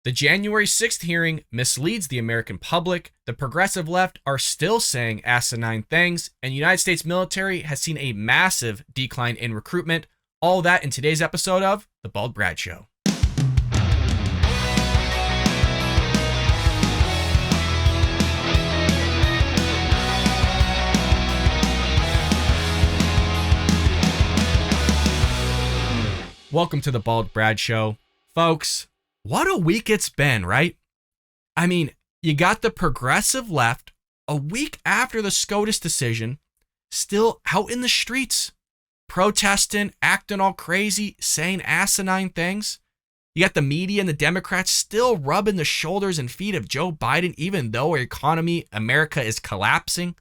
The January 6th hearing misleads the American public. The progressive left are still saying asinine things, and the United States military has seen a massive decline in recruitment. All that in today's episode of The Bald Brad Show. Welcome to The Bald Brad Show. Folks, what a week it's been, right? I mean, you got the progressive left a week after the SCOTUS decision still out in the streets, protesting, acting all crazy, saying asinine things. You got the media and the Democrats still rubbing the shoulders and feet of Joe Biden, even though our economy, America, is collapsing.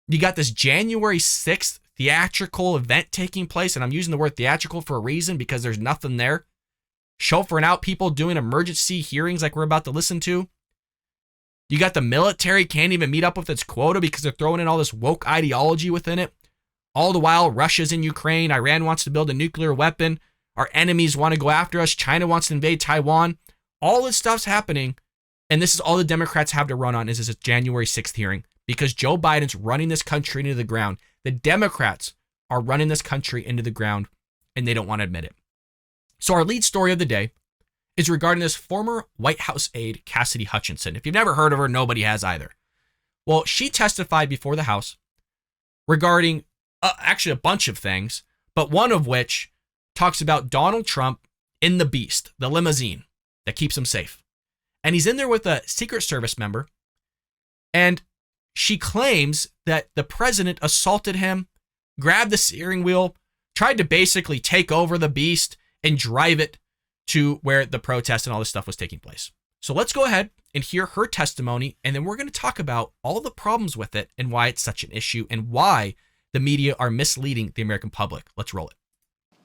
You got this January 6th theatrical event taking place, and I'm using the word theatrical for a reason because there's nothing there. Chauffeuring out people doing emergency hearings like we're about to listen to. You got the military can't even meet up with its quota because they're throwing in all this woke ideology within it. All the while, Russia's in Ukraine. Iran wants to build a nuclear weapon. Our enemies want to go after us. China wants to invade Taiwan. All this stuff's happening, and this is all the Democrats have to run on is this January 6th hearing because Joe Biden's running this country into the ground. The Democrats are running this country into the ground, and they don't want to admit it. So our lead story of the day is regarding this former White House aide, Cassidy Hutchinson. If you've never heard of her, nobody has either. Well, she testified before the House regarding actually a bunch of things, but one of which talks about Donald Trump in the Beast, the limousine that keeps him safe. And he's in there with a Secret Service member, and she claims that the president assaulted him, grabbed the steering wheel, tried to basically take over the Beast and drive it to where the protest and all this stuff was taking place. So let's go ahead and hear her testimony, and then we're going to talk about all the problems with it and why it's such an issue and why the media are misleading the American public. Let's roll it.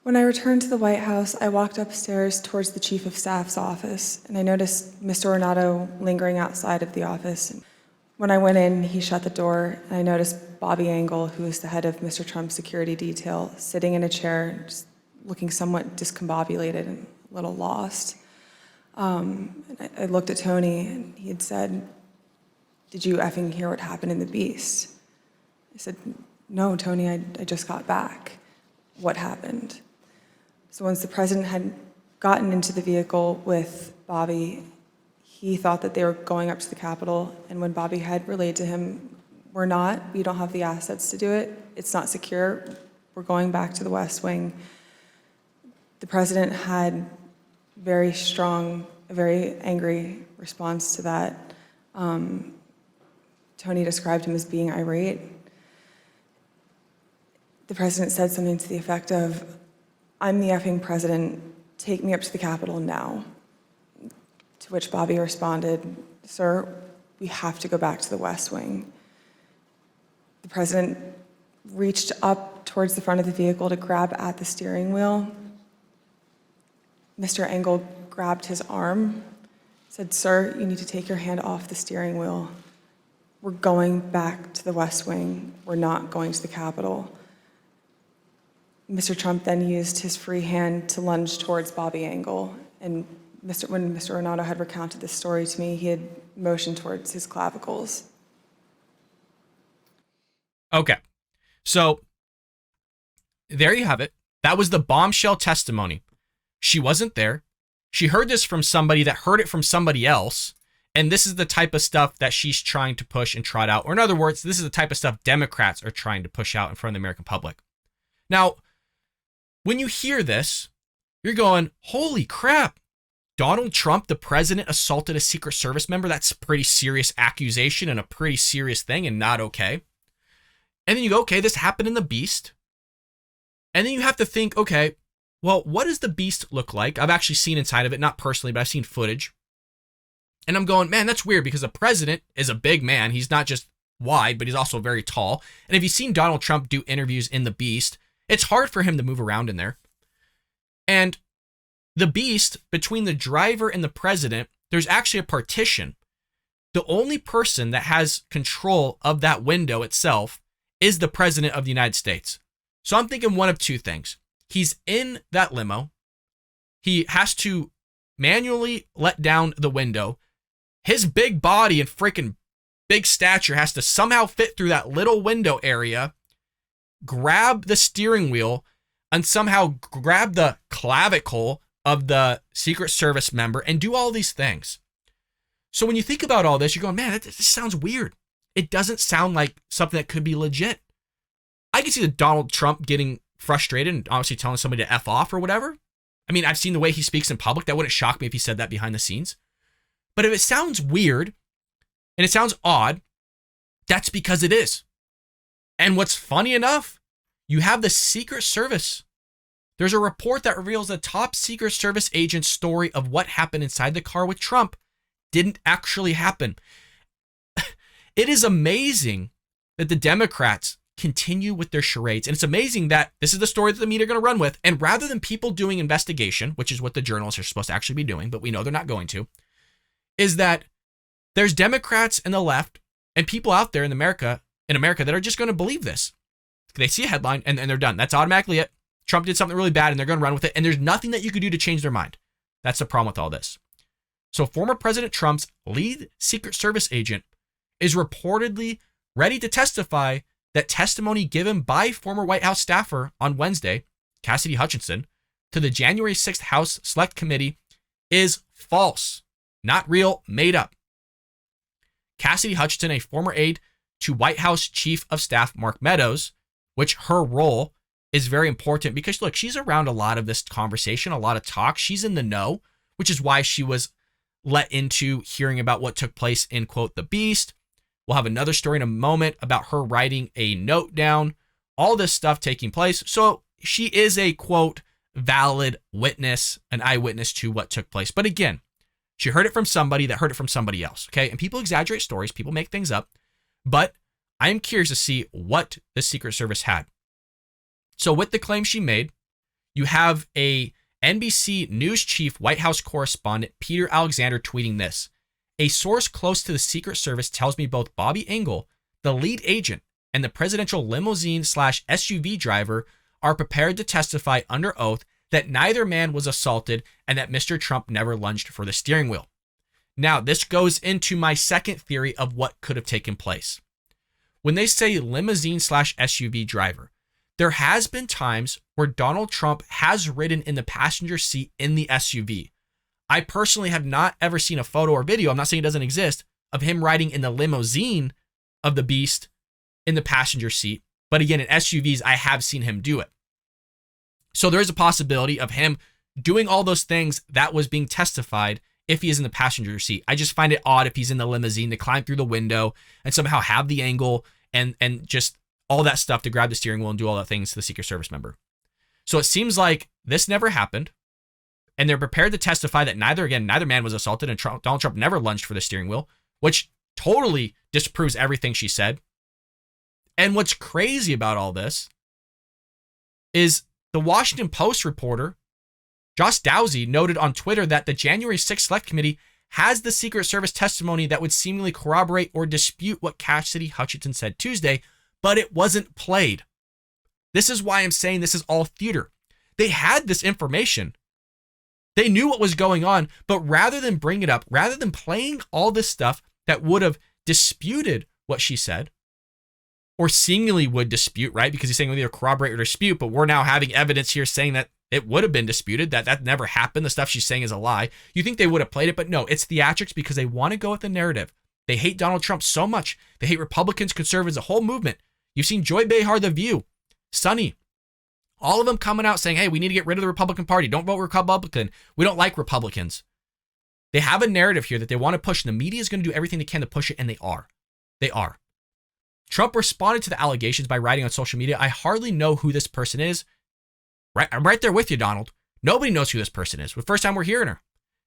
When I returned to the White House, I walked upstairs towards the Chief of Staff's office, and I noticed Mr. Renato lingering outside of the office. When I went in, he shut the door, and I noticed Bobby Engel, who is the head of Mr. Trump's security detail, sitting in a chair, just looking somewhat discombobulated and a little lost. I looked at Tony, and he had said, "Did you effing hear what happened in the Beast?" I said, "No, Tony, I just got back. What happened?" So once the president had gotten into the vehicle with Bobby, he thought that they were going up to the Capitol, and when Bobby had relayed to him, we don't have the assets to do it, it's not secure, we're going back to the West Wing. The president had very strong, a very angry response to that. Tony described him as being irate. The president said something to the effect of, "I'm the effing president, take me up to the Capitol now." To which Bobby responded, "Sir, we have to go back to the West Wing." The president reached up towards the front of the vehicle to grab at the steering wheel. Mr. Engel grabbed his arm, said, "Sir, you need to take your hand off the steering wheel. We're going back to the West Wing. We're not going to the Capitol." Mr. Trump then used his free hand to lunge towards Bobby Engel, and when Mr. Renato had recounted this story to me, he had motioned towards his clavicles. Okay, so there you have it. That was the bombshell testimony. She wasn't there. She heard this from somebody that heard it from somebody else, and this is the type of stuff that she's trying to push and trot out. Or in other words, this is the type of stuff Democrats are trying to push out in front of the American public. Now, when you hear this, you're going, holy crap. Donald Trump, the president, assaulted a Secret Service member. That's a pretty serious accusation and a pretty serious thing and not okay. And then you go, okay, this happened in the Beast. And then you have to think, okay, well, what does the Beast look like? I've actually seen inside of it, not personally, but I've seen footage. And I'm going, man, that's weird because the president is a big man. He's not just wide, but he's also very tall. And if you've seen Donald Trump do interviews in the Beast, it's hard for him to move around in there. And the Beast, between the driver and the president, there's actually a partition. The only person that has control of that window itself is the president of the United States. So I'm thinking one of two things. He's in that limo. He has to manually let down the window. His big body and freaking big stature has to somehow fit through that little window area, grab the steering wheel, and somehow grab the clavicle of the Secret Service member and do all these things. So when you think about all this, you're going, man, this sounds weird. It doesn't sound like something that could be legit. I can see the Donald Trump getting frustrated and obviously telling somebody to F off or whatever. I mean, I've seen the way he speaks in public. That wouldn't shock me if he said that behind the scenes. But if it sounds weird and it sounds odd, that's because it is. And what's funny enough, you have the Secret Service. There's a report that reveals the top Secret Service agent's story of what happened inside the car with Trump didn't actually happen. It is amazing that the Democrats continue with their charades. And it's amazing that this is the story that the media are going to run with. And rather than people doing investigation, which is what the journalists are supposed to actually be doing, but we know they're not going to, is that there's Democrats and the left and people out there in America that are just going to believe this. They see a headline and they're done. That's automatically it. Trump did something really bad and they're going to run with it. And there's nothing that you could do to change their mind. That's the problem with all this. So former President Trump's lead Secret Service agent is reportedly ready to testify that testimony given by former White House staffer on Wednesday, Cassidy Hutchinson, to the January 6th House Select Committee is false, not real, made up. Cassidy Hutchinson, a former aide to White House Chief of Staff Mark Meadows, which her role is very important because, look, she's around a lot of this conversation, a lot of talk. She's in the know, which is why she was let into hearing about what took place in, quote, the Beast. We'll have another story in a moment about her writing a note down, all this stuff taking place. So she is a, quote, valid witness, an eyewitness to what took place. But again, she heard it from somebody that heard it from somebody else, okay? And people exaggerate stories, people make things up. But I am curious to see what the Secret Service had. So with the claim she made, you have a NBC News chief White House correspondent Peter Alexander tweeting this. A source close to the Secret Service tells me both Bobby Engel, the lead agent, and the presidential limousine/SUV driver are prepared to testify under oath that neither man was assaulted and that Mr. Trump never lunged for the steering wheel. Now, this goes into my second theory of what could have taken place. When they say limousine/SUV driver, there has been times where Donald Trump has ridden in the passenger seat in the SUV. I personally have not ever seen a photo or video, I'm not saying it doesn't exist, of him riding in the limousine of the Beast in the passenger seat. But again, in SUVs, I have seen him do it. So there is a possibility of him doing all those things that was being testified if he is in the passenger seat. I just find it odd if he's in the limousine to climb through the window and somehow have the angle and just all that stuff to grab the steering wheel and do all that things to the Secret Service member. So it seems like this never happened. And they're prepared to testify that neither man was assaulted and Donald Trump never lunged for the steering wheel, which totally disproves everything she said. And what's crazy about all this is the Washington Post reporter, Josh Dowsey, noted on Twitter that the January 6th Select Committee has the Secret Service testimony that would seemingly corroborate or dispute what Cassidy Hutchinson said Tuesday, but it wasn't played. This is why I'm saying this is all theater. They had this information. They knew what was going on, but rather than bring it up, rather than playing all this stuff that would have disputed what she said, or seemingly would dispute, right? Because he's saying either corroborate or dispute, but we're now having evidence here saying that it would have been disputed, that never happened. The stuff she's saying is a lie. You think they would have played it, but no, it's theatrics because they want to go with the narrative. They hate Donald Trump so much. They hate Republicans, conservatives, the whole movement. You've seen Joy Behar, The View, Sunny, all of them coming out saying, hey, we need to get rid of the Republican Party. Don't vote Republican. We don't like Republicans. They have a narrative here that they want to push, and the media is going to do everything they can to push it, and they are. They are. Trump responded to the allegations by writing on social media, I hardly know who this person is. Right, I'm right there with you, Donald. Nobody knows who this person is. The first time we're hearing her.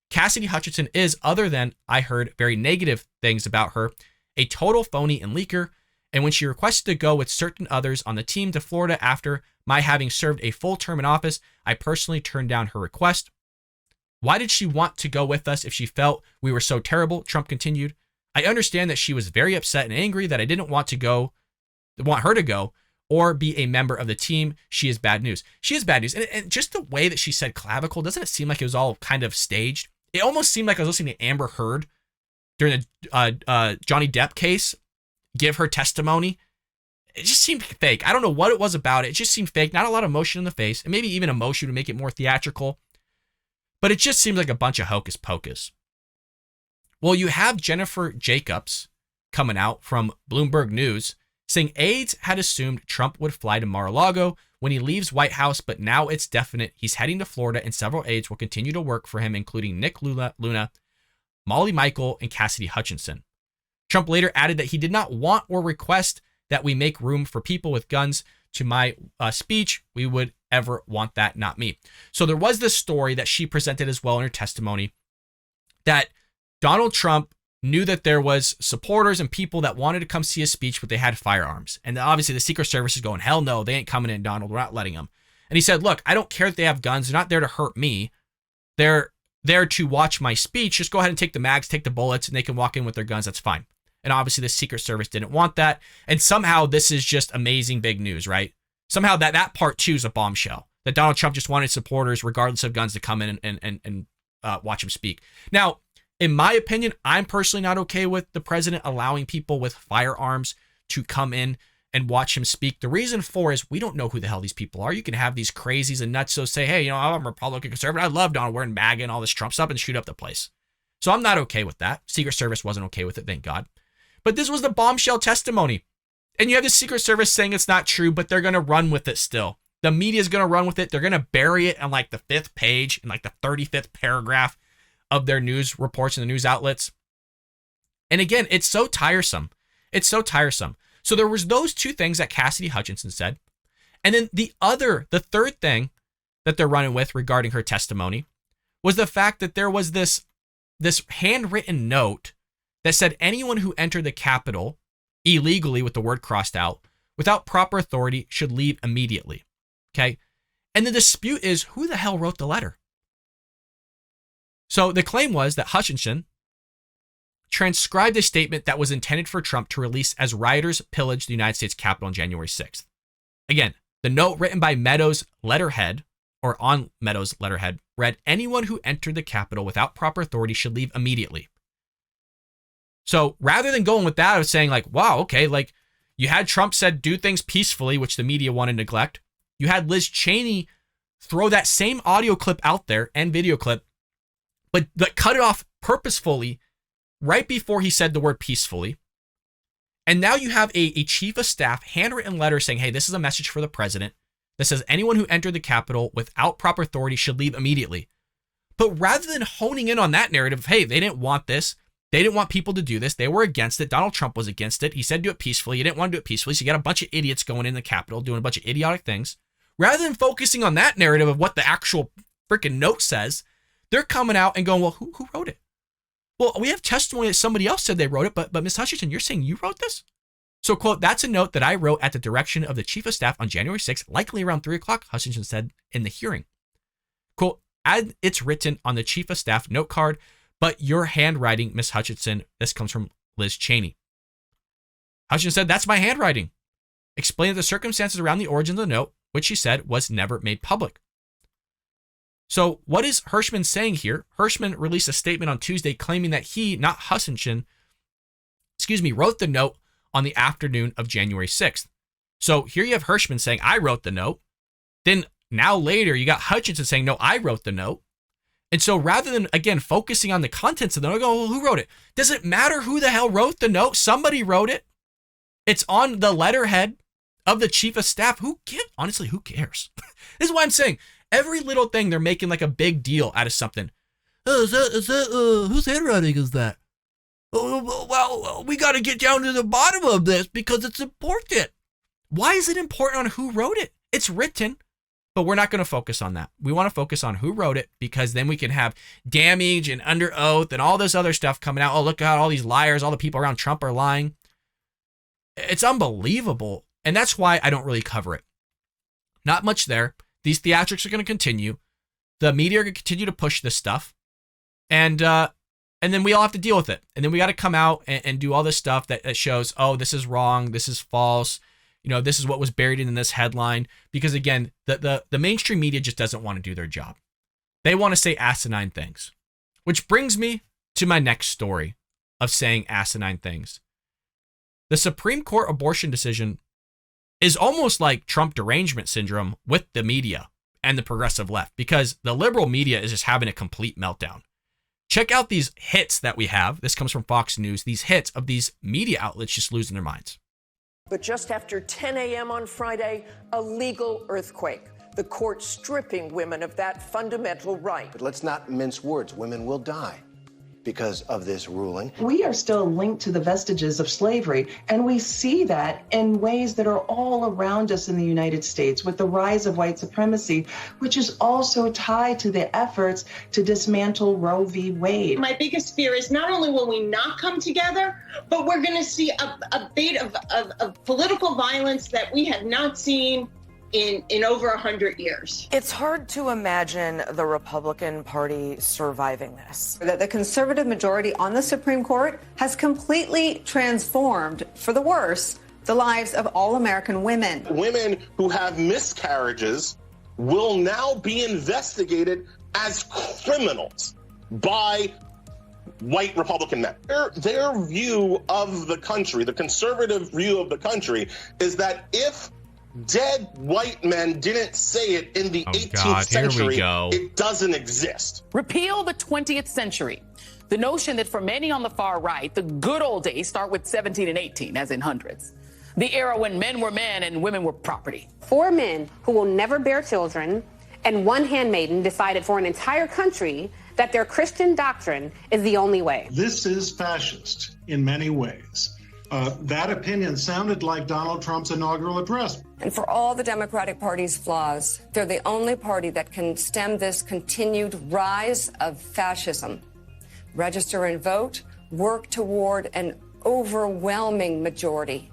Cassidy Hutchinson is, other than I heard very negative things about her, a total phony and leaker. And when she requested to go with certain others on the team to Florida after my having served a full term in office, I personally turned down her request. Why did she want to go with us if she felt we were so terrible? Trump continued. I understand that she was very upset and angry that I didn't want her to go or be a member of the team. She is bad news. She is bad news. And just the way that she said clavicle, doesn't it seem like it was all kind of staged? It almost seemed like I was listening to Amber Heard during the Johnny Depp case give her testimony. It just seemed fake. I don't know what it was about it. It just seemed fake. Not a lot of emotion in the face, and maybe even emotion to make it more theatrical. But it just seems like a bunch of hocus pocus. Well, you have Jennifer Jacobs coming out from Bloomberg News saying aides had assumed Trump would fly to Mar-a-Lago when he leaves White House, but now it's definite he's heading to Florida, and several aides will continue to work for him, including Nick Luna, Molly Michael, and Cassidy Hutchinson. Trump later added that he did not want or request that we make room for people with guns. To my speech, we would ever want that, not me. So there was this story that she presented as well in her testimony that Donald Trump knew that there was supporters and people that wanted to come see his speech, but they had firearms. And obviously the Secret Service is going, hell no, they ain't coming in, Donald. We're not letting them. And he said, look, I don't care that they have guns. They're not there to hurt me. They're there to watch my speech. Just go ahead and take the mags, take the bullets, and they can walk in with their guns. That's fine. And obviously the Secret Service didn't want that. And somehow this is just amazing big news, right? Somehow that part two is a bombshell. That Donald Trump just wanted supporters, regardless of guns, to come in and watch him speak. Now, in my opinion, I'm personally not okay with the president allowing people with firearms to come in and watch him speak. The reason for is we don't know who the hell these people are. You can have these crazies and nutsos say, hey, I'm a Republican conservative. I love Donald wearing MAGA and all this Trump stuff and shoot up the place. So I'm not okay with that. Secret Service wasn't okay with it, thank God. But this was the bombshell testimony. And you have the Secret Service saying it's not true, but they're going to run with it still. The media is going to run with it. They're going to bury it on like the 5th page, in like the 35th paragraph of their news reports and the news outlets. And again, it's so tiresome. It's so tiresome. So there was those two things that Cassidy Hutchinson said. And then the third thing that they're running with regarding her testimony was the fact that there was this handwritten note that said anyone who entered the Capitol illegally, with the word crossed out, without proper authority should leave immediately. Okay? And the dispute is, who the hell wrote the letter? So the claim was that Hutchinson transcribed a statement that was intended for Trump to release as rioters pillaged the United States Capitol on January 6th. Again, the note written by Meadows' letterhead, or on Meadows' letterhead, read, anyone who entered the Capitol without proper authority should leave immediately. So rather than going with that, I was saying like, wow, okay, like you had Trump said do things peacefully, which the media want to neglect. You had Liz Cheney throw that same audio clip out there and video clip, but cut it off purposefully right before he said the word peacefully. And now you have a chief of staff handwritten letter saying, hey, this is a message for the president that says anyone who entered the Capitol without proper authority should leave immediately. But rather than honing in on that narrative of, hey, they didn't want this, they didn't want people to do this, they were against it, Donald Trump was against it, he said do it peacefully, he didn't want to do it peacefully, so you got a bunch of idiots going in the Capitol doing a bunch of idiotic things. Rather than focusing on that narrative of what the actual freaking note says, they're coming out and going, well, who wrote it? Well, we have testimony that somebody else said they wrote it, but Ms. Hutchinson, you're saying you wrote this? So, quote, that's a note that I wrote at the direction of the chief of staff on January 6th, likely around 3 o'clock, Hutchinson said in the hearing. Quote, and it's written on the chief of staff note card, but your handwriting, Ms. Hutchinson, this comes from Liz Cheney. Hutchinson said, that's my handwriting. Explained the circumstances around the origin of the note, which she said was never made public. So what is Hirschman saying here? Hirschman released a statement on Tuesday claiming that he, not Hutchinson, wrote the note on the afternoon of January 6th. So here you have Hirschman saying, I wrote the note. Then now later you got Hutchinson saying, no, I wrote the note. And so rather than, again, focusing on the contents of the note, I go, well, who wrote it? Does it matter who the hell wrote the note? Somebody wrote it. It's on the letterhead of the chief of staff. Honestly, who cares? This is what I'm saying. Every little thing, they're making like a big deal out of something. Oh, whose handwriting is that? Oh, well, we got to get down to the bottom of this because it's important. Why is it important on who wrote it? It's written, but we're not going to focus on that. We want to focus on who wrote it because then we can have damage and under oath and all this other stuff coming out. Oh, look at all these liars. All the people around Trump are lying. It's unbelievable. And that's why I don't really cover it. Not much there. These theatrics are going to continue. The media are going to continue to push this stuff. And then we all have to deal with it. And then we got to come out and do all this stuff that shows, oh, this is wrong. This is false. This is what was buried in this headline. Because again, the mainstream media just doesn't want to do their job. They want to say asinine things. Which brings me to my next story of saying asinine things. The Supreme Court abortion decision is almost like Trump derangement syndrome with the media and the progressive left, because the liberal media is just having a complete meltdown. Check out these hits that we have. This comes from Fox News. These hits of these media outlets just losing their minds. But just after 10 a.m. on Friday, a legal earthquake. The court stripping women of that fundamental right. But let's not mince words. Women will die because of this ruling. We are still linked to the vestiges of slavery, and we see that in ways that are all around us in the United States with the rise of white supremacy, which is also tied to the efforts to dismantle Roe v. Wade. My biggest fear is not only will we not come together, but we're going to see a bit of political violence that we have not seen in over 100 years. It's hard to imagine the Republican Party surviving this. That the conservative majority on the Supreme Court has completely transformed, for the worse, the lives of all American women. Women who have miscarriages will now be investigated as criminals by white Republican men. Their view of the country, the conservative view of the country, is that if dead white men didn't say it in the 18th century, it doesn't exist. Repeal the 20th century. The notion that for many on the far right, the good old days start with 17 and 18, as in hundreds. The era when men were men and women were property. 4 men who will never bear children and 1 handmaiden decided for an entire country that their Christian doctrine is the only way. This is fascist in many ways. That opinion sounded like Donald Trump's inaugural address. And for all the Democratic Party's flaws, they're the only party that can stem this continued rise of fascism. Register and vote, work toward an overwhelming majority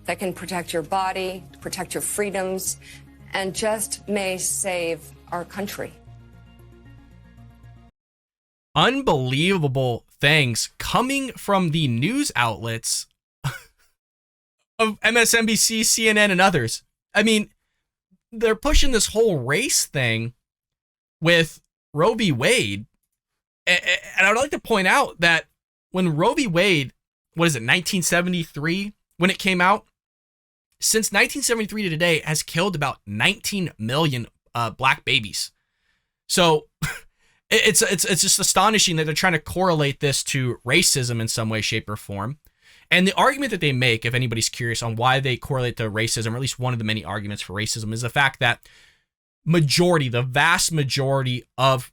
that can protect your body, protect your freedoms, and just may save our country. Unbelievable things coming from the news outlets of MSNBC, CNN, and others. I mean, they're pushing this whole race thing with Roe v. Wade. And I would like to point out that when Roe v. Wade, 1973, when it came out, since 1973 to today, has killed about 19 million black babies. So it's just astonishing that they're trying to correlate this to racism in some way, shape, or form. And the argument that they make, if anybody's curious on why they correlate to racism, or at least one of the many arguments for racism, is the fact that the vast majority of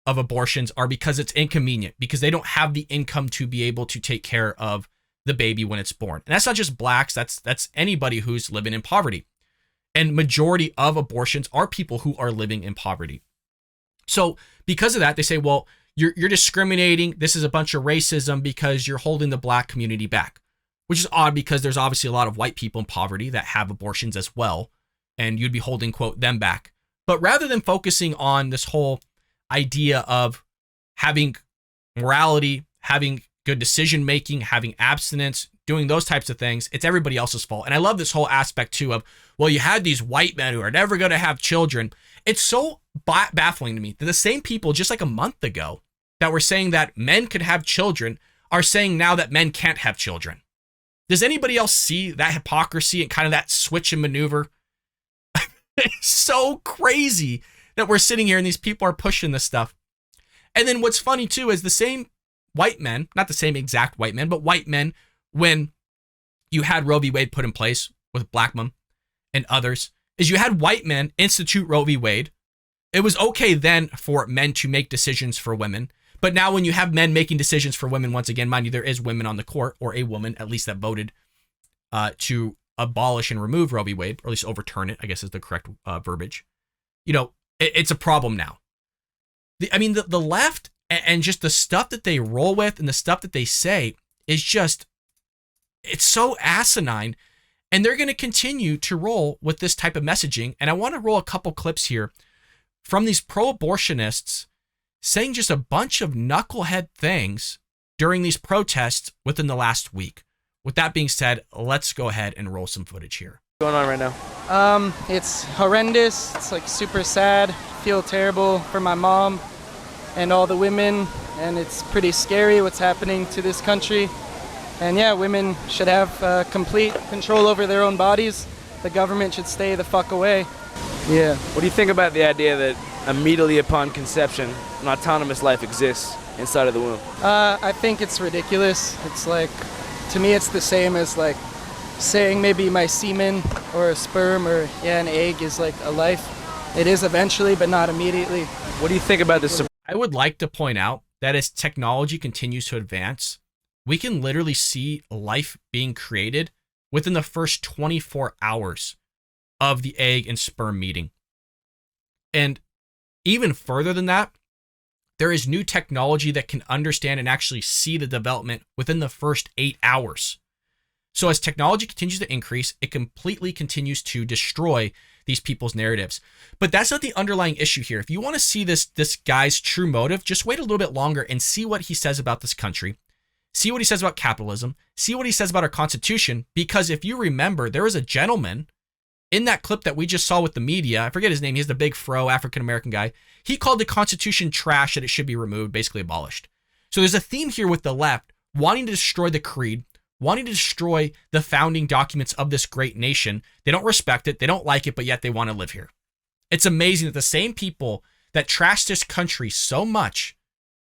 abortions are because it's inconvenient, because they don't have the income to be able to take care of the baby when it's born. And that's not just blacks, that's anybody who's living in poverty. And majority of abortions are people who are living in poverty. So because of that, they say, well, you're discriminating. This is a bunch of racism because you're holding the black community back, which is odd because there's obviously a lot of white people in poverty that have abortions as well, and you'd be holding, quote, them back. But rather than focusing on this whole idea of having morality, having good decision making, having abstinence, doing those types of things, it's everybody else's fault. And I love this whole aspect too of, well, you had these white men who are never going to have children. It's so baffling to me that the same people just like a month ago that were saying that men could have children are saying now that men can't have children. Does anybody else see that hypocrisy and kind of that switch and maneuver? It's so crazy that we're sitting here and these people are pushing this stuff. And then what's funny too is the same white men, not the same exact white men, but white men, when you had Roe v. Wade put in place with Blackmun and others, is you had white men institute Roe v. Wade. It was okay then for men to make decisions for women. But now when you have men making decisions for women, once again, mind you, there is women on the court, or a woman at least, that voted to abolish and remove Roe v. Wade, or at least overturn it, I guess is the correct verbiage. You know, it's a problem now. The left and just the stuff that they roll with and the stuff that they say is just, it's so asinine. And they're going to continue to roll with this type of messaging. And I want to roll a couple clips here from these pro-abortionists saying just a bunch of knucklehead things during these protests within the last week. With that being said, let's go ahead and roll some footage here. What's going on right now? It's horrendous. It's like super sad. Feel terrible for my mom. and all the women, and it's pretty scary what's happening to this country. And yeah, women should have complete control over their own bodies. The government should stay the fuck away. Yeah. What do you think about the idea that immediately upon conception, an autonomous life exists inside of the womb? I think it's ridiculous. It's like, to me, it's the same as like saying maybe my semen or a sperm or an egg is like a life. It is eventually, but not immediately. What do you think about this? I would like to point out that as technology continues to advance, we can literally see life being created within the first 24 hours of the egg and sperm meeting. And even further than that, there is new technology that can understand and actually see the development within the first 8 hours. So as technology continues to increase, it completely continues to destroy these people's narratives. But that's not the underlying issue here. If you want to see this guy's true motive, just wait a little bit longer and see what he says about this country. See what he says about capitalism. See what he says about our Constitution. Because if you remember, there was a gentleman in that clip that we just saw with the media. I forget his name. He's the big fro African-American guy. He called the Constitution trash, that it should be removed, basically abolished. So there's a theme here with the left wanting to destroy the creed, wanting to destroy the founding documents of this great nation. They don't respect it. They don't like it, but yet they want to live here. It's amazing that the same people that trash this country so much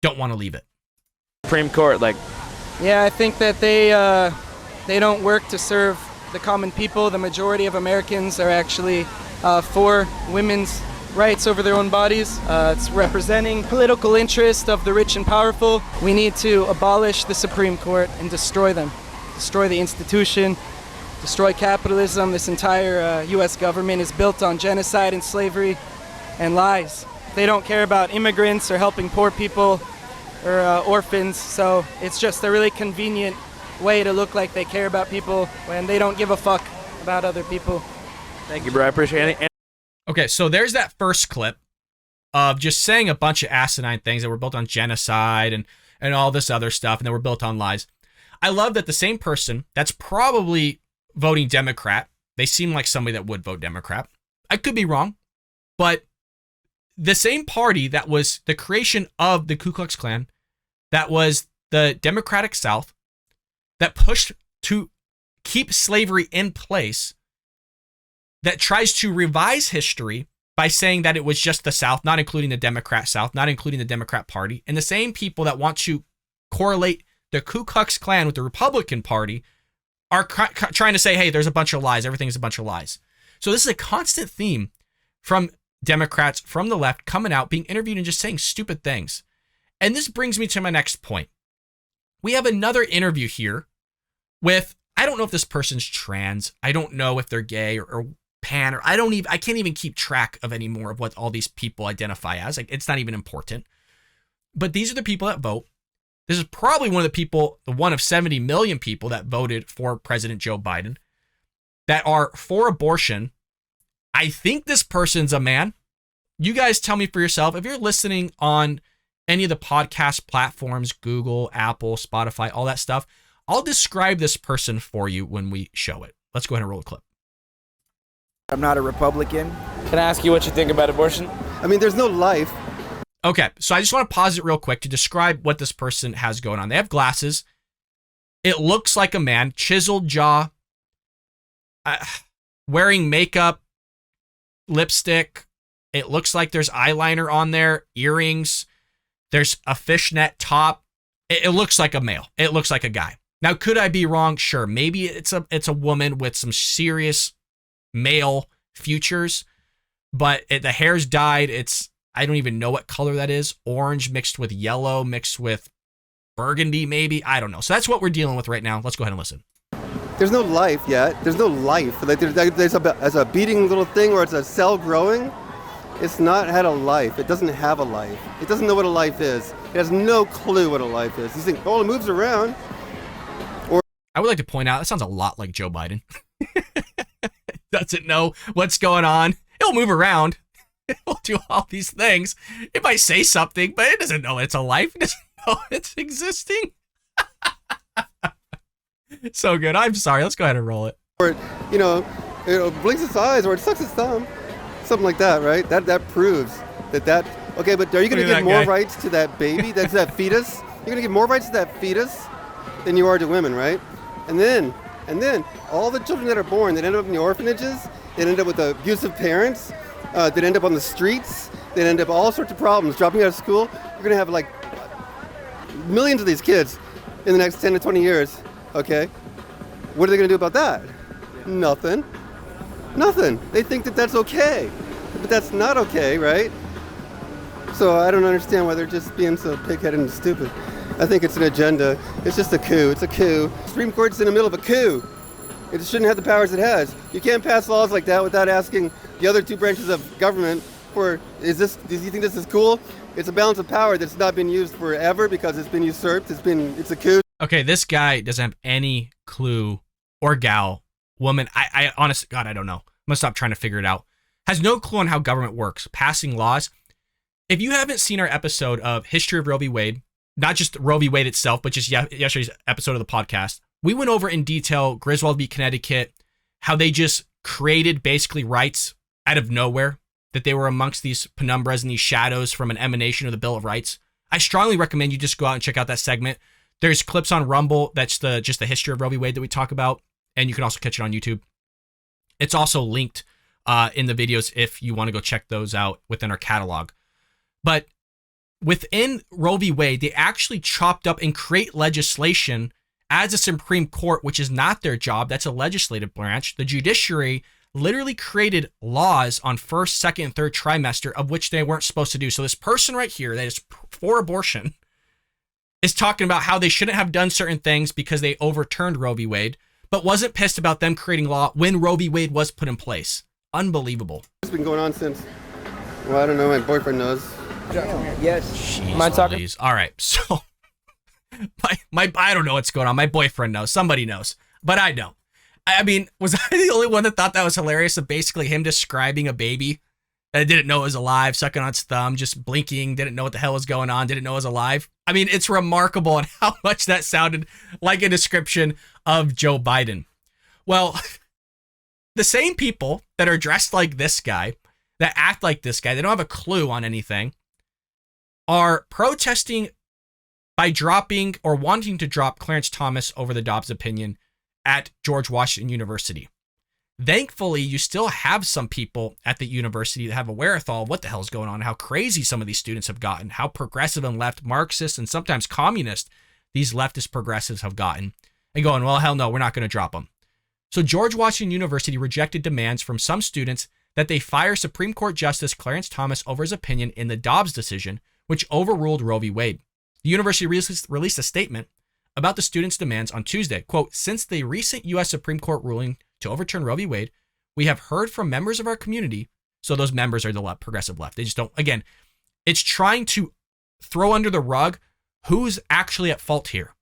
don't want to leave it. Supreme Court, Yeah, I think that they don't work to serve the common people. The majority of Americans are actually for women's rights over their own bodies. It's representing political interest of the rich and powerful. We need to abolish the Supreme Court and destroy them. Destroy the institution, destroy capitalism. This entire U.S. government is built on genocide and slavery and lies. They don't care about immigrants or helping poor people or orphans, so it's just a really convenient way to look like they care about people when they don't give a fuck about other people. Thank you, bro. I appreciate it. Okay, so there's that first clip of just saying a bunch of asinine things that were built on genocide and all this other stuff, and that were built on lies. I love that the same person that's probably voting Democrat, they seem like somebody that would vote Democrat. I could be wrong, but the same party that was the creation of the Ku Klux Klan, that was the Democratic South, that pushed to keep slavery in place, that tries to revise history by saying that it was just the South, not including the Democrat South, not including the Democrat Party, and the same people that want to correlate the Ku Klux Klan with the Republican Party are trying to say, hey, there's a bunch of lies. Everything's a bunch of lies. So this is a constant theme from Democrats, from the left, coming out, being interviewed and just saying stupid things. And this brings me to my next point. We have another interview here with, I don't know if this person's trans. I don't know if they're gay or pan, or I can't even keep track of any more of what all these people identify as. Like, it's not even important. But these are the people that vote. This is probably one of the people, the one of 70 million people that voted for President Joe Biden, that are for abortion. I think this person's a man. You guys tell me for yourself. If you're listening on any of the podcast platforms, Google, Apple, Spotify, all that stuff, I'll describe this person for you when we show it. Let's go ahead and roll a clip. I'm not a Republican. Can I ask you what you think about abortion? I mean, there's no life. Okay, so I just want to pause it real quick to describe what this person has going on. They have glasses. It looks like a man, chiseled jaw, wearing makeup, lipstick. It looks like there's eyeliner on there, earrings. There's a fishnet top. It looks like a male. It looks like a guy. Now, could I be wrong? Sure. Maybe it's a woman with some serious male features, but the hair's dyed. I don't even know what color that is. Orange mixed with yellow, mixed with burgundy, maybe. I don't know. So that's what we're dealing with right now. Let's go ahead and listen. There's no life yet. There's no life. Like there's a beating little thing where it's a cell growing. It's not had a life. It doesn't have a life. It doesn't know what a life is. It has no clue what a life is. You think, oh, it moves around. Or I would like to point out, that sounds a lot like Joe Biden. Doesn't know what's going on. It'll move around. It'll do all these things. It might say something, but it doesn't know it's a life. It doesn't know it's existing. So good. I'm sorry. Let's go ahead and roll it. Or, it blinks its eyes, or it sucks its thumb. Something like that, right? That proves that Okay, but are you going to Look at give that more guy. rights to that baby, that's that fetus? You're going to give more rights to that fetus than you are to women, right? And then all the children that are born that end up in the orphanages, that end up with abusive parents, that end up on the streets, that end up all sorts of problems, dropping out of school. You're going to have like millions of these kids in the next 10 to 20 years, okay? What are they going to do about that? Nothing. They think that that's okay, but that's not okay, right? So I don't understand why they're just being so pig-headed and stupid. I think it's an agenda. It's just a coup. It's a coup. Supreme Court's in the middle of a coup. It shouldn't have the powers it has. You can't pass laws like that without asking the other two branches of government for, do you think this is cool? It's a balance of power that's not been used forever because it's been usurped. It's a coup. Okay, this guy doesn't have any clue, or gal, woman. I honestly, God, I don't know. I'm gonna stop trying to figure it out. Has no clue on how government works, passing laws. If you haven't seen our episode of History of Roe v. Wade, not just Roe v. Wade itself, but just yesterday's episode of the podcast, we went over in detail Griswold v. Connecticut, how they just created basically rights out of nowhere, that they were amongst these penumbras and these shadows from an emanation of the Bill of Rights. I strongly recommend you just go out and check out that segment. There's clips on Rumble. That's just the history of Roe v. Wade that we talk about. And you can also catch it on YouTube. It's also linked in the videos if you want to go check those out within our catalog. But within Roe v. Wade, they actually chopped up and create legislation as a Supreme Court, which is not their job. That's a legislative branch. The judiciary literally created laws on first, second, and third trimester of which they weren't supposed to do. So this person right here that is for abortion is talking about how they shouldn't have done certain things because they overturned Roe v. Wade, but wasn't pissed about them creating law when Roe v. Wade was put in place. Unbelievable. It's been going on since, well, I don't know, my boyfriend knows. Yes. Jeez, Am I talking? Louise. All right. So my I don't know what's going on. My boyfriend knows. Somebody knows. But I know. I mean, was I the only one that thought that was hilarious? Of basically him describing a baby that didn't know it was alive, sucking on its thumb, just blinking, didn't know what the hell was going on, didn't know it was alive. I mean, it's remarkable on how much that sounded like a description of Joe Biden. Well, the same people that are dressed like this guy, that act like this guy, they don't have a clue on anything, are protesting by dropping or wanting to drop Clarence Thomas over the Dobbs opinion at George Washington University. Thankfully, you still have some people at the university that have a wherewithal of what the hell is going on, how crazy some of these students have gotten, how progressive and left Marxist and sometimes communist these leftist progressives have gotten, and going, well, hell no, we're not going to drop them. So George Washington University rejected demands from some students that they fire Supreme Court Justice Clarence Thomas over his opinion in the Dobbs decision, which overruled Roe v. Wade. The university released a statement about the students' demands on Tuesday. Quote, since the recent U.S. Supreme Court ruling to overturn Roe v. Wade, we have heard from members of our community. So those members are the progressive left. They just don't, again, it's trying to throw under the rug who's actually at fault here.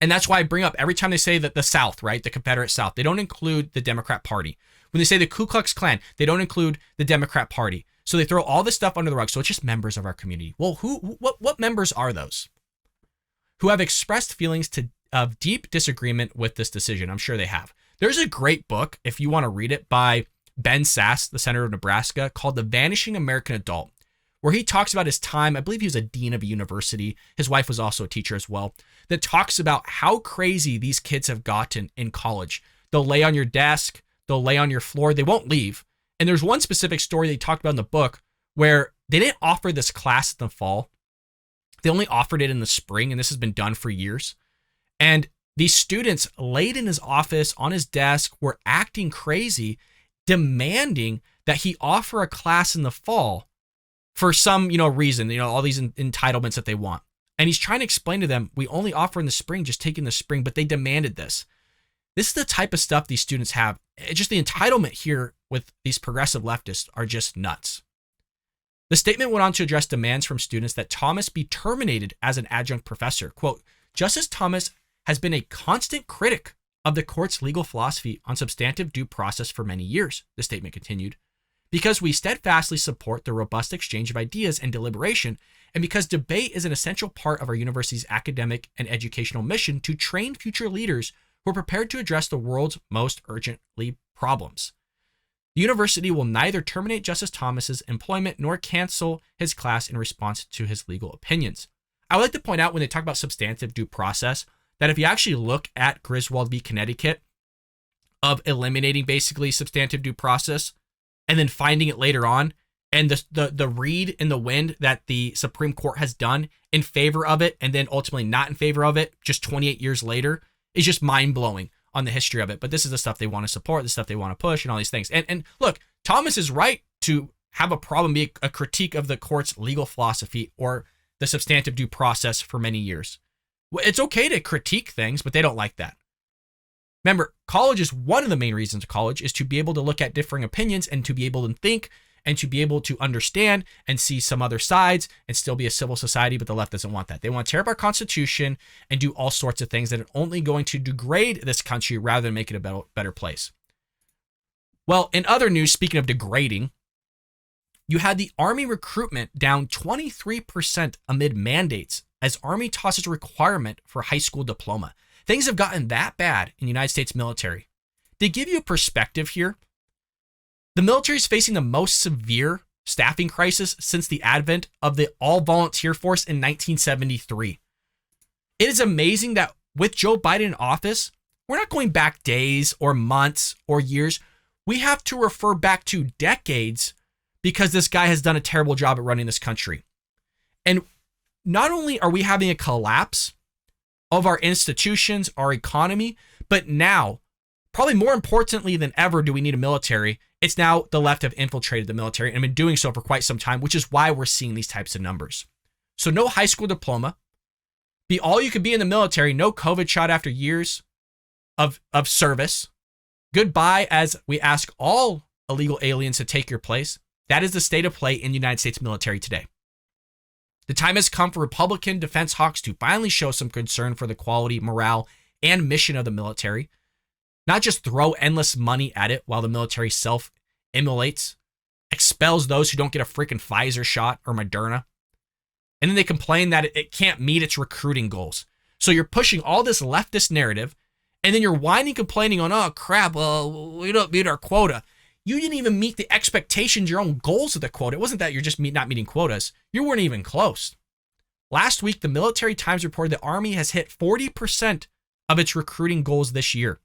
And that's why I bring up every time they say that the South, right, the Confederate South, they don't include the Democrat Party. When they say the Ku Klux Klan, they don't include the Democrat Party. So they throw all this stuff under the rug. So it's just members of our community. Well, what members are those who have expressed feelings of deep disagreement with this decision? I'm sure they have. There's a great book, if you want to read it, by Ben Sass, the senator of Nebraska, called The Vanishing American Adult, where he talks about his time. I believe he was a dean of a university. His wife was also a teacher as well. That talks about how crazy these kids have gotten in college. They'll lay on your desk. They'll lay on your floor. They won't leave. And there's one specific story they talked about in the book where they didn't offer this class in the fall. They only offered it in the spring, and this has been done for years. And these students laid in his office, on his desk, were acting crazy, demanding that he offer a class in the fall for some, reason, all these entitlements that they want. And he's trying to explain to them, we only offer in the spring, just take in the spring, but they demanded this. This is the type of stuff these students have. It's just the entitlement here with these progressive leftists are just nuts. The statement went on to address demands from students that Thomas be terminated as an adjunct professor. Quote, Justice Thomas has been a constant critic of the court's legal philosophy on substantive due process for many years, the statement continued, because we steadfastly support the robust exchange of ideas and deliberation, and because debate is an essential part of our university's academic and educational mission to train future leaders who are prepared to address the world's most urgently problems. The university will neither terminate Justice Thomas's employment nor cancel his class in response to his legal opinions. I would like to point out when they talk about substantive due process that if you actually look at Griswold v. Connecticut of eliminating basically substantive due process and then finding it later on, and the read in the wind that the Supreme Court has done in favor of it and then ultimately not in favor of it just 28 years later is just mind-blowing on the history of it. But this is the stuff they want to support, the stuff they want to push, and all these things. And look, Thomas is right to have a problem, be a critique of the court's legal philosophy or the substantive due process for many years. It's okay to critique things, but they don't like that. Remember, college is one of the main reasons of college is to be able to look at differing opinions and to be able to think and to be able to understand and see some other sides and still be a civil society, but the left doesn't want that. They want to tear up our Constitution and do all sorts of things that are only going to degrade this country rather than make it a better place. Well, in other news, speaking of degrading, you had the Army recruitment down 23% amid mandates as Army tosses requirement for high school diploma. Things have gotten that bad in the United States military. To give you a perspective here, the military is facing the most severe staffing crisis since the advent of the all-volunteer force in 1973. It is amazing that with Joe Biden in office, we're not going back days or months or years. We have to refer back to decades because this guy has done a terrible job at running this country. And not only are we having a collapse of our institutions, our economy, but now, probably more importantly than ever, do we need a military. It's now the left have infiltrated the military and been doing so for quite some time, which is why we're seeing these types of numbers. So no high school diploma, be all you could be in the military, no COVID shot after years of service. Goodbye as we ask all illegal aliens to take your place. That is the state of play in the United States military today. The time has come for Republican defense hawks to finally show some concern for the quality, morale, and mission of the military. Not just throw endless money at it while the military self-immolates, expels those who don't get a freaking Pfizer shot or Moderna. And then they complain that it can't meet its recruiting goals. So you're pushing all this leftist narrative, and then you're whining, complaining on, oh crap, well, we don't meet our quota. You didn't even meet the expectations, your own goals of the quota. It wasn't that you're just not meeting quotas. You weren't even close. Last week, the Military Times reported the Army has hit 40% of its recruiting goals this year,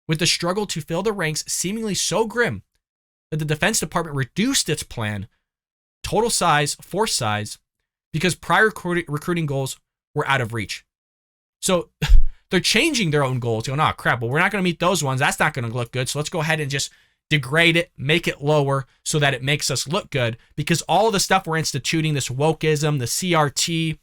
with the struggle to fill the ranks seemingly so grim that the Defense Department reduced its plan, total size, force size, because prior recruiting goals were out of reach. So they're changing their own goals, going, oh crap, well, we're not going to meet those ones. That's not going to look good. So let's go ahead and just degrade it, make it lower so that it makes us look good, because all of the stuff we're instituting, this wokeism, the CRT,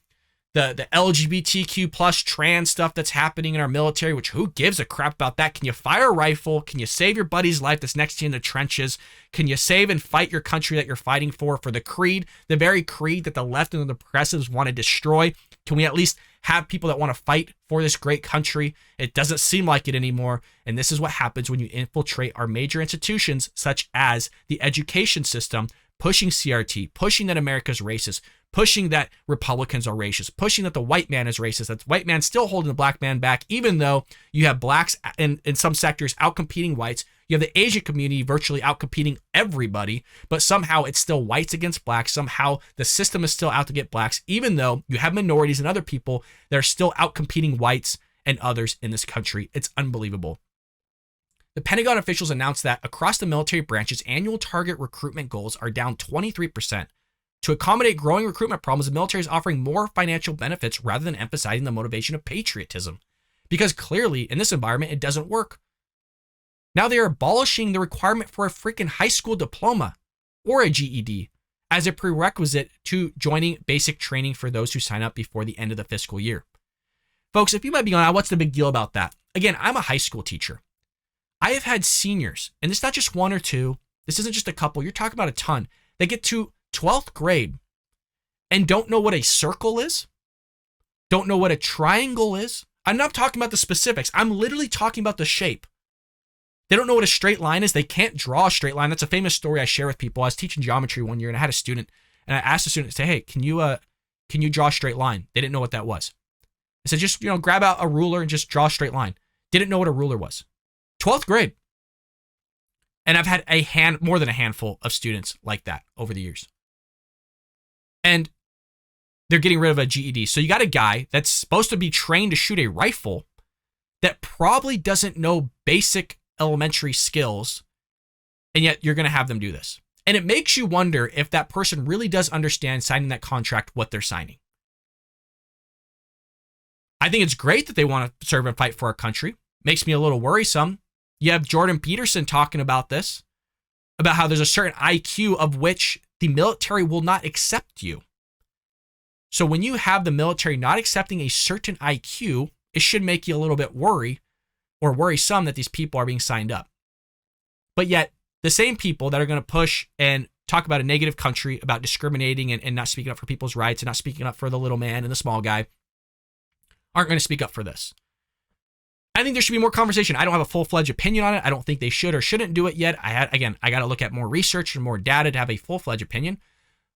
the LGBTQ plus trans stuff that's happening in our military, which who gives a crap about that? Can you fire a rifle? Can you save your buddy's life that's next to you in the trenches? Can you save and fight your country that you're fighting for the creed, the very creed that the left and the progressives want to destroy? Can we at least have people that want to fight for this great country? It doesn't seem like it anymore. And this is what happens when you infiltrate our major institutions, such as the education system, pushing CRT, pushing that America's racist, pushing that Republicans are racist, pushing that the white man is racist, that the white man's still holding the black man back, even though you have blacks in some sectors outcompeting whites. You have the Asian community virtually outcompeting everybody, but somehow it's still whites against blacks. Somehow the system is still out to get blacks, even though you have minorities and other people that are still outcompeting whites and others in this country. It's unbelievable. The Pentagon officials announced that across the military branches, annual target recruitment goals are down 23%. To accommodate growing recruitment problems, the military is offering more financial benefits rather than emphasizing the motivation of patriotism. Because clearly, in this environment, it doesn't work. Now they are abolishing the requirement for a freaking high school diploma or a GED as a prerequisite to joining basic training for those who sign up before the end of the fiscal year. Folks, if you might be going, what's the big deal about that? Again, I'm a high school teacher. I have had seniors, and it's not just one or two. This isn't just a couple. You're talking about a ton. They get to 12th grade and don't know what a circle is, don't know what a triangle is. I'm not talking about the specifics. I'm literally talking about the shape. They don't know what a straight line is. They can't draw a straight line. That's a famous story I share with people. I was teaching geometry one year, and I had a student, and I asked the student, say, hey, can you draw a straight line? They didn't know what that was. I said, just, grab out a ruler and just draw a straight line. Didn't know what a ruler was. 12th grade. And I've had more than a handful of students like that over the years. And they're getting rid of a GED. So you got a guy that's supposed to be trained to shoot a rifle that probably doesn't know basic elementary skills, and yet you're going to have them do this. And it makes you wonder if that person really does understand signing that contract, what they're signing. I think it's great that they want to serve and fight for our country. Makes me a little worrisome. You have Jordan Peterson talking about this, about how there's a certain IQ of which the military will not accept you. So when you have the military not accepting a certain IQ, it should make you a little bit worrisome that these people are being signed up. But yet, the same people that are going to push and talk about a negative country, about discriminating and not speaking up for people's rights and not speaking up for the little man and the small guy, aren't going to speak up for this. I think there should be more conversation. I don't have a full-fledged opinion on it. I don't think they should or shouldn't do it yet. I got to look at more research and more data to have a full-fledged opinion.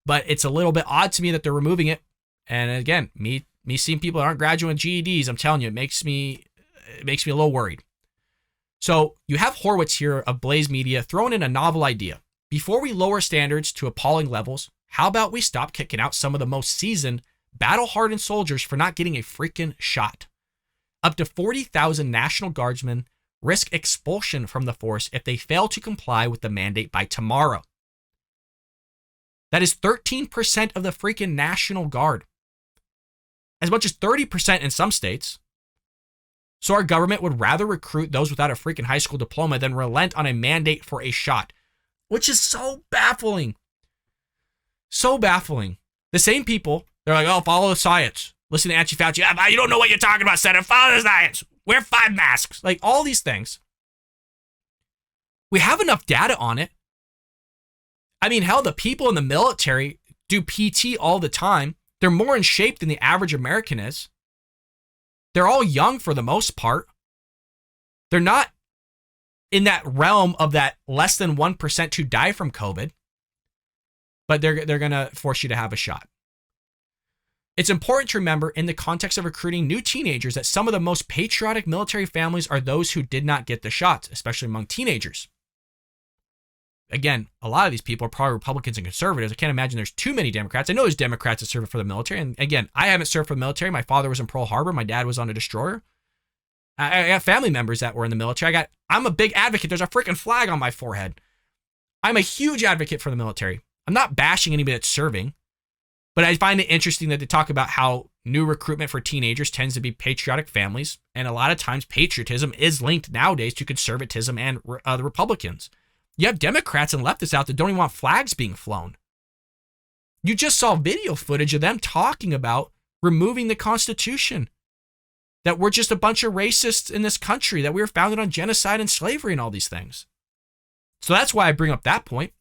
But it's a little bit odd to me that they're removing it. And again, me seeing people that aren't graduating GEDs, I'm telling you, it makes me a little worried. So you have Horowitz here of Blaze Media throwing in a novel idea. Before we lower standards to appalling levels, how about we stop kicking out some of the most seasoned, battle-hardened soldiers for not getting a freaking shot? Up to 40,000 National Guardsmen risk expulsion from the force if they fail to comply with the mandate by tomorrow. That is 13% of the freaking National Guard. As much as 30% in some states. So our government would rather recruit those without a freaking high school diploma than relent on a mandate for a shot, which is so baffling. So baffling. The same people, they're like, oh, follow the science. Listen to Angie Fauci. You don't know what you're talking about, Senator. Follow the science. Wear 5 masks. Like all these things. We have enough data on it. I mean, hell, the people in the military do PT all the time. They're more in shape than the average American is. They're all young for the most part. They're not in that realm of that less than 1% who die from COVID. But they're going to force you to have a shot. It's important to remember in the context of recruiting new teenagers that some of the most patriotic military families are those who did not get the shots, especially among teenagers. Again, a lot of these people are probably Republicans and conservatives. I can't imagine there's too many Democrats. I know there's Democrats that serve for the military. And again, I haven't served for the military. My father was in Pearl Harbor. My dad was on a destroyer. I got family members that were in the military. I'm a big advocate. There's a freaking flag on my forehead. I'm a huge advocate for the military. I'm not bashing anybody that's serving. But I find it interesting that they talk about how new recruitment for teenagers tends to be patriotic families. And a lot of times patriotism is linked nowadays to conservatism and the Republicans. You have Democrats and leftists out that don't even want flags being flown. You just saw video footage of them talking about removing the Constitution. That we're just a bunch of racists in this country, that we were founded on genocide and slavery and all these things. So that's why I bring up that point.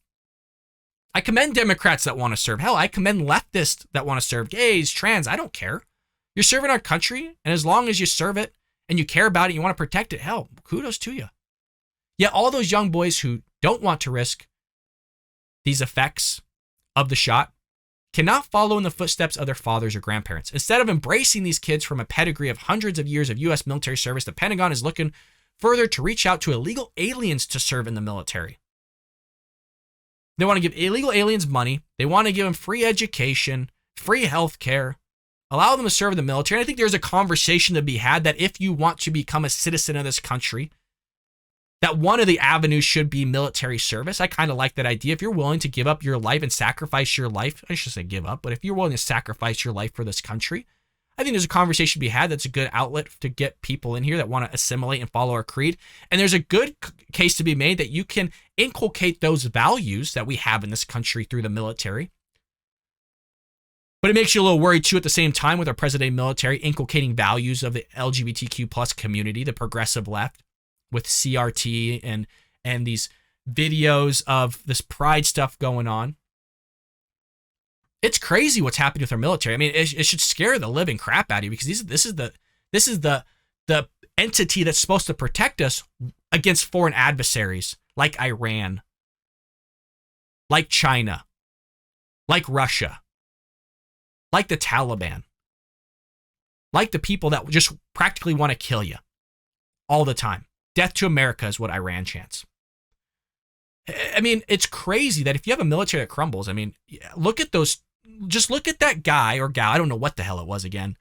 I commend Democrats that want to serve. Hell, I commend leftists that want to serve. Gays, trans, I don't care. You're serving our country, and as long as you serve it and you care about it, you want to protect it, hell, kudos to you. Yet all those young boys who don't want to risk these effects of the shot cannot follow in the footsteps of their fathers or grandparents. Instead of embracing these kids from a pedigree of hundreds of years of U.S. military service, the Pentagon is looking further to reach out to illegal aliens to serve in the military. They want to give illegal aliens money. They want to give them free education, free health care, allow them to serve in the military. And I think there's a conversation to be had that if you want to become a citizen of this country, that one of the avenues should be military service. I kind of like that idea. If you're willing to give up your life and sacrifice your life, I should say give up, but if you're willing to sacrifice your life for this country, I think there's a conversation to be had that's a good outlet to get people in here that want to assimilate and follow our creed. And there's a good case to be made that you can inculcate those values that we have in this country through the military. But it makes you a little worried too at the same time with our present-day military inculcating values of the LGBTQ plus community, the progressive left, with CRT and these videos of this pride stuff going on. It's crazy what's happening with our military. I mean, it should scare the living crap out of you because this is the entity that's supposed to protect us against foreign adversaries like Iran, like China, like Russia, like the Taliban, like the people that just practically want to kill you all the time. Death to America is what Iran chants. I mean, it's crazy that if you have a military that crumbles, I mean, look at those, just look at that guy or gal, I don't know what the hell it was again.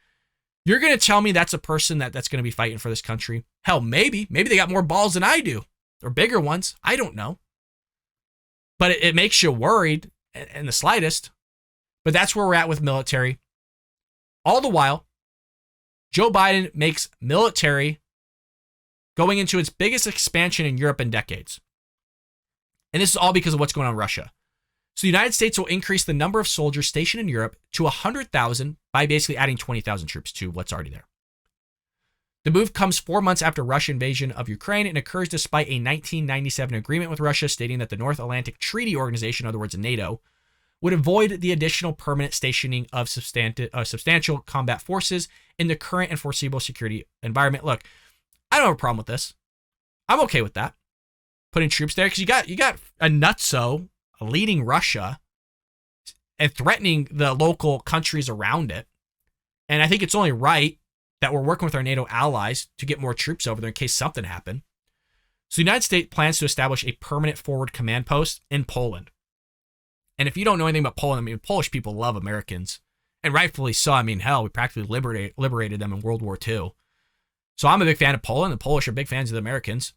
You're going to tell me that's a person that's going to be fighting for this country? Hell, maybe they got more balls than I do, or bigger ones. I don't know. But it makes you worried in the slightest. But that's where we're at with military. All the while, Joe Biden makes military going into its biggest expansion in Europe in decades. And this is all because of what's going on in Russia. So the United States will increase the number of soldiers stationed in Europe to 100,000 by basically adding 20,000 troops to what's already there. The move comes 4 months after Russia's invasion of Ukraine and occurs despite a 1997 agreement with Russia stating that the North Atlantic Treaty Organization, in other words, NATO, would avoid the additional permanent stationing of substantial combat forces in the current and foreseeable security environment. Look, I don't have a problem with this. I'm okay with that. Putting troops there because you got a nutso leading Russia and threatening the local countries around it. And I think it's only right that we're working with our NATO allies to get more troops over there in case something happened. So the United States plans to establish a permanent forward command post in Poland. And if you don't know anything about Poland, I mean, Polish people love Americans. And rightfully so. I mean, hell, we practically liberated them in World War II. So I'm a big fan of Poland. The Polish are big fans of the Americans.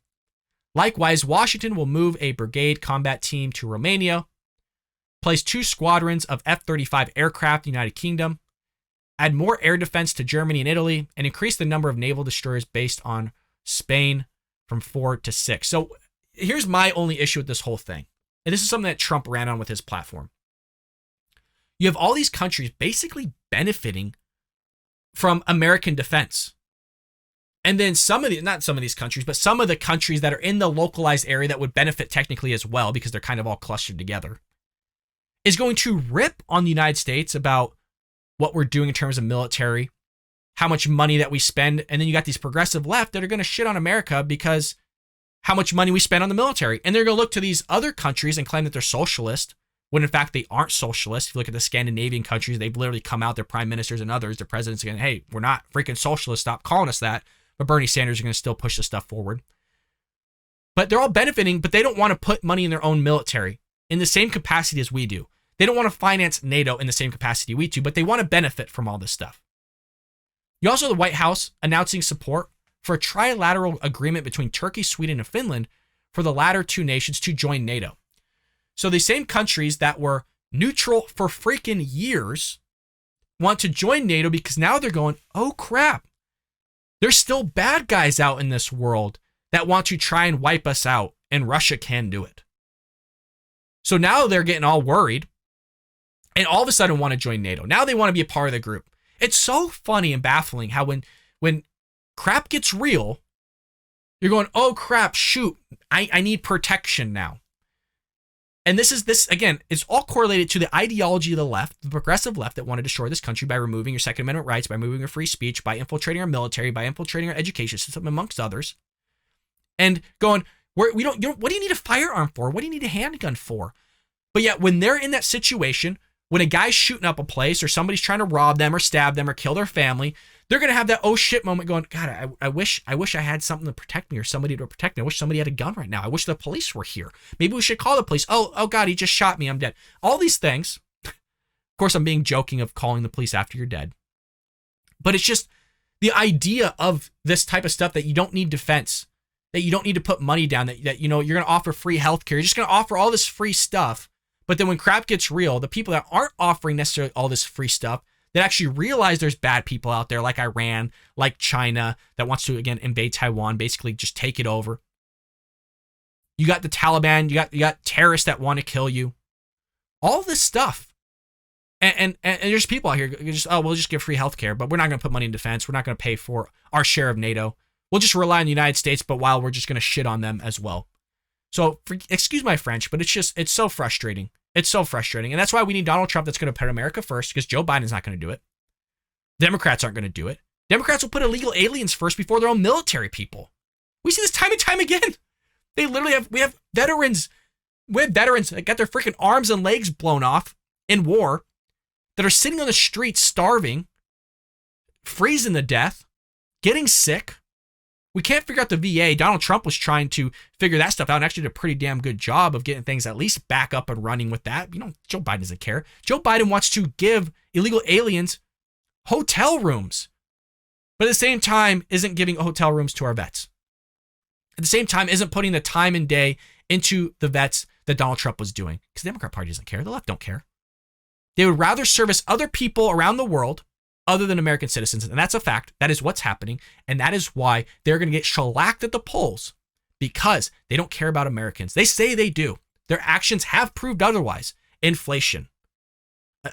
Likewise, Washington will move a brigade combat team to Romania, place 2 squadrons of F-35 aircraft in the United Kingdom, add more air defense to Germany and Italy, and increase the number of naval destroyers based on Spain from 4 to 6. So here's my only issue with this whole thing. And this is something that Trump ran on with his platform. You have all these countries basically benefiting from American defense. And then not some of these countries, but some of the countries that are in the localized area that would benefit technically as well, because they're kind of all clustered together, is going to rip on the United States about what we're doing in terms of military, how much money that we spend. And then you got these progressive left that are going to shit on America because how much money we spend on the military. And they're going to look to these other countries and claim that they're socialist, when in fact they aren't socialist. If you look at the Scandinavian countries, they've literally come out, their prime ministers and others, their presidents again, hey, we're not freaking socialists, stop calling us that. But Bernie Sanders are going to still push this stuff forward. But they're all benefiting, but they don't want to put money in their own military in the same capacity as we do. They don't want to finance NATO in the same capacity we do, but they want to benefit from all this stuff. You also have the White House announcing support for a trilateral agreement between Turkey, Sweden, and Finland for the latter 2 nations to join NATO. So the same countries that were neutral for freaking years want to join NATO because now they're going, oh crap. There's still bad guys out in this world that want to try and wipe us out, and Russia can do it. So now they're getting all worried and all of a sudden want to join NATO. Now they want to be a part of the group. It's so funny and baffling how when crap gets real, you're going, oh crap, shoot, I need protection now. And this again, it's all correlated to the ideology of the left, the progressive left, that want to destroy this country by removing your Second Amendment rights, by removing your free speech, by infiltrating our military, by infiltrating our education system, amongst others. And going, what do you need a firearm for? What do you need a handgun for? But yet, when they're in that situation, when a guy's shooting up a place or somebody's trying to rob them or stab them or kill their family, they're going to have that oh shit moment going, God, I wish I had something to protect me or somebody to protect me. I wish somebody had a gun right now. I wish the police were here. Maybe we should call the police. Oh God, he just shot me. I'm dead. All these things. Of course, I'm being joking of calling the police after you're dead. But it's just the idea of this type of stuff, that you don't need defense, that you don't need to put money down, that you know, you're going to offer free healthcare. You're just going to offer all this free stuff. But then when crap gets real, the people that aren't offering necessarily all this free stuff, that actually realize there's bad people out there like Iran, like China, that wants to, again, invade Taiwan, basically just take it over. You got the Taliban, you got terrorists that want to kill you. All this stuff. And there's people out here who just, we'll just give free healthcare, but we're not going to put money in defense. We're not going to pay for our share of NATO. We'll just rely on the United States, but while we're just going to shit on them as well. So, excuse my French, but it's so frustrating. It's so frustrating. And that's why we need Donald Trump that's going to put America first, because Joe Biden's not going to do it. Democrats aren't going to do it. Democrats will put illegal aliens first before their own military people. We see this time and time again. They literally we have veterans that got their freaking arms and legs blown off in war, that are sitting on the streets starving, freezing to death, getting sick, We can't figure out the VA. Donald Trump was trying to figure that stuff out and actually did a pretty damn good job of getting things at least back up and running with that. Joe Biden doesn't care. Joe Biden wants to give illegal aliens hotel rooms, but at the same time isn't giving hotel rooms to our vets. At the same time isn't putting the time and day into the vets that Donald Trump was doing, because the Democrat Party doesn't care. The left don't care. They would rather service other people around the world other than American citizens. And that's a fact. That is what's happening. And that is why they're going to get shellacked at the polls, because they don't care about Americans. They say they do. Their actions have proved otherwise. Inflation,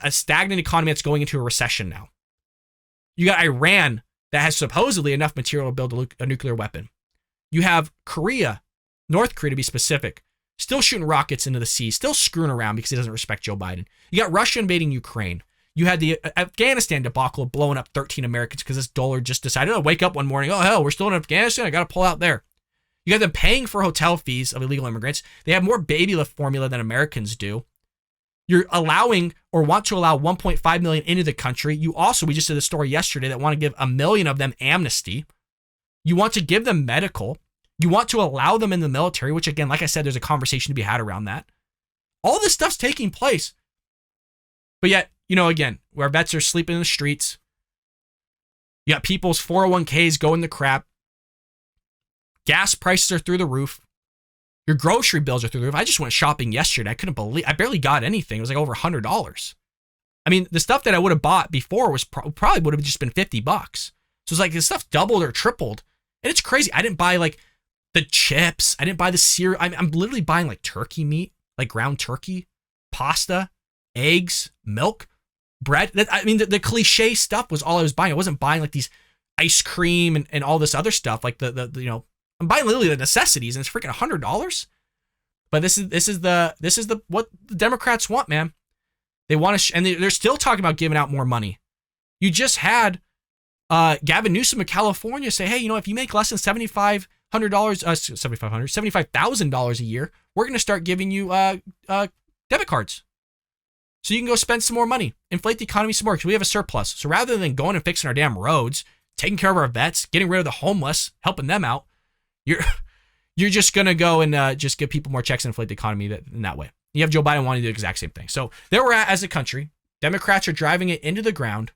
a stagnant economy that's going into a recession now. You got Iran that has supposedly enough material to build a nuclear weapon. You have Korea, North Korea to be specific, still shooting rockets into the sea, still screwing around because he doesn't respect Joe Biden. You got Russia invading Ukraine. You had the Afghanistan debacle blowing up 13 Americans because this dollar just decided to wake up one morning, oh, hell, we're still in Afghanistan. I got to pull out there. You got them paying for hotel fees of illegal immigrants. They have more baby lift formula than Americans do. You're allowing or want to allow 1.5 million into the country. You also, we just did a story yesterday that want to give 1 million of them amnesty. You want to give them medical. You want to allow them in the military, which again, like I said, there's a conversation to be had around that. All this stuff's taking place. But yet, again, where vets are sleeping in the streets, you got people's 401ks going to crap. Gas prices are through the roof. Your grocery bills are through the roof. I just went shopping yesterday. I barely got anything. It was like over $100. I mean, the stuff that I would have bought before was probably would have just been $50. So it's like this stuff doubled or tripled. And it's crazy. I didn't buy like the chips. I didn't buy the cereal. I'm literally buying like turkey meat, like ground turkey, pasta, eggs, milk, bread. The cliche stuff was all I was buying. I wasn't buying like these ice cream and all this other stuff. Like I'm buying literally the necessities, and it's freaking $100. But this is what the Democrats want, man. They want to, and they're still talking about giving out more money. You just had Gavin Newsom of California say, hey, if you make less than $75,000 a year, we're going to start giving you debit cards. So you can go spend some more money, inflate the economy some more, because we have a surplus. So rather than going and fixing our damn roads, taking care of our vets, getting rid of the homeless, helping them out, you're just going to go and just give people more checks and inflate the economy in that way. You have Joe Biden wanting to do the exact same thing. So there we're at as a country. Democrats are driving it into the ground.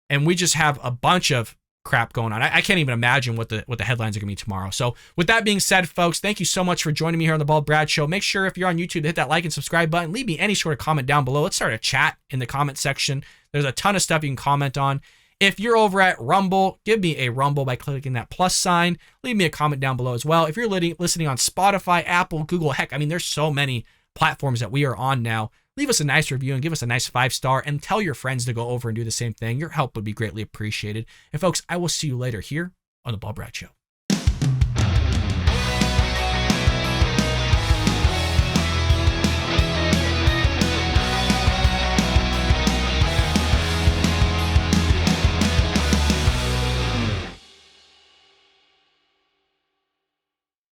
And we just have a bunch of crap going on. I can't even imagine what the headlines are going to be tomorrow. So with that being said, folks, thank you so much for joining me here on the Bald Brad Show. Make sure if you're on YouTube to hit that like and subscribe button. Leave me any sort of comment down below. Let's start a chat in the comment section. There's a ton of stuff you can comment on. If you're over at Rumble, give me a rumble by clicking that plus sign. Leave me a comment down below as well. If you're listening on Spotify, Apple, Google, heck, there's so many platforms that we are on now. Leave us a nice review and give us a nice 5-star, and tell your friends to go over and do the same thing. Your help would be greatly appreciated. And folks, I will see you later here on the Bald Brad Show.